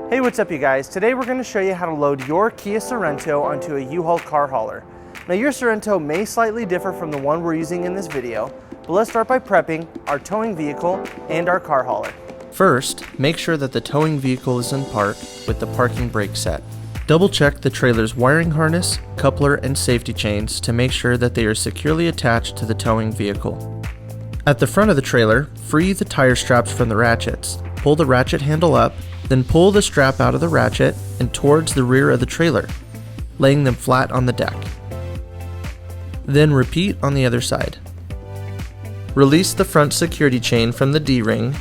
Hey, what's up you guys? Today we're going to show you how to load your Kia Sorento onto a U-Haul car hauler. Now your Sorento may slightly differ from the one we're using in this video, but let's start by prepping our towing vehicle and our car hauler. First, make sure that the towing vehicle is in park with the parking brake set. Double check the trailer's wiring harness, coupler, and safety chains to make sure that they are securely attached to the towing vehicle. At the front of the trailer, free the tire straps from the ratchets. Pull the ratchet handle up, then pull the strap out of the ratchet and towards the rear of the trailer, laying them flat on the deck. Then repeat on the other side. Release the front security chain from the D-ring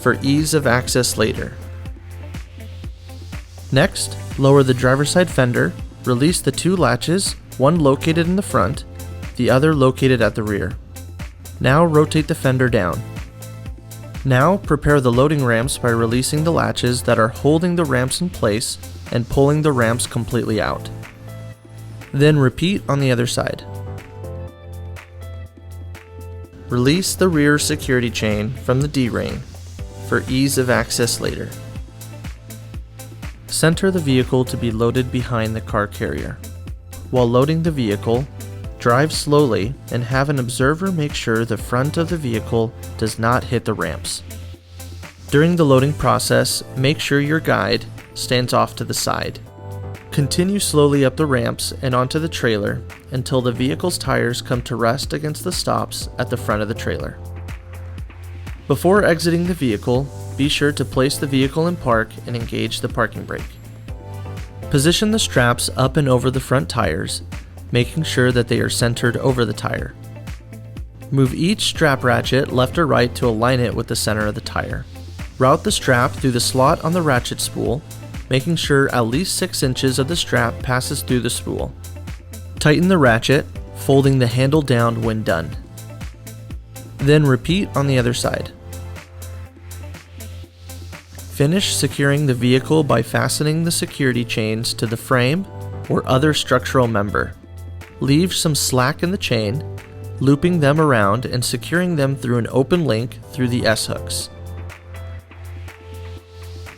for ease of access later. Next, lower the driver's side fender, release the two latches, one located in the front, the other located at the rear. Now rotate the fender down. Now prepare the loading ramps by releasing the latches that are holding the ramps in place and pulling the ramps completely out. Then repeat on the other side. Release the rear security chain from the D-ring for ease of access later. Center the vehicle to be loaded behind the car carrier. While loading the vehicle, drive slowly and have an observer make sure the front of the vehicle does not hit the ramps. During the loading process, make sure your guide stands off to the side. Continue slowly up the ramps and onto the trailer until the vehicle's tires come to rest against the stops at the front of the trailer. Before exiting the vehicle, be sure to place the vehicle in park and engage the parking brake. Position the straps up and over the front tires, making sure that they are centered over the tire. Move each strap ratchet left or right to align it with the center of the tire. Route the strap through the slot on the ratchet spool, making sure at least 6 inches of the strap passes through the spool. Tighten the ratchet, folding the handle down when done. Then repeat on the other side. Finish securing the vehicle by fastening the security chains to the frame or other structural member. Leave some slack in the chain, looping them around and securing them through an open link through the S-hooks.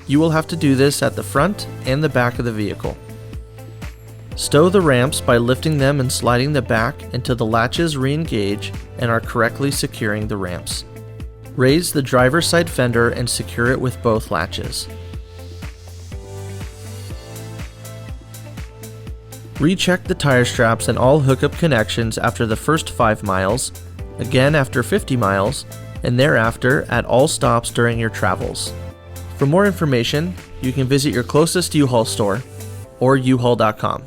You will have to do this at the front and the back of the vehicle. Stow the ramps by lifting them and sliding the back until the latches re-engage and are correctly securing the ramps. Raise the driver's side fender and secure it with both latches. Recheck the tire straps and all hookup connections after the first 5 miles, again after 50 miles, and thereafter at all stops during your travels. For more information, you can visit your closest U-Haul store or uhaul.com.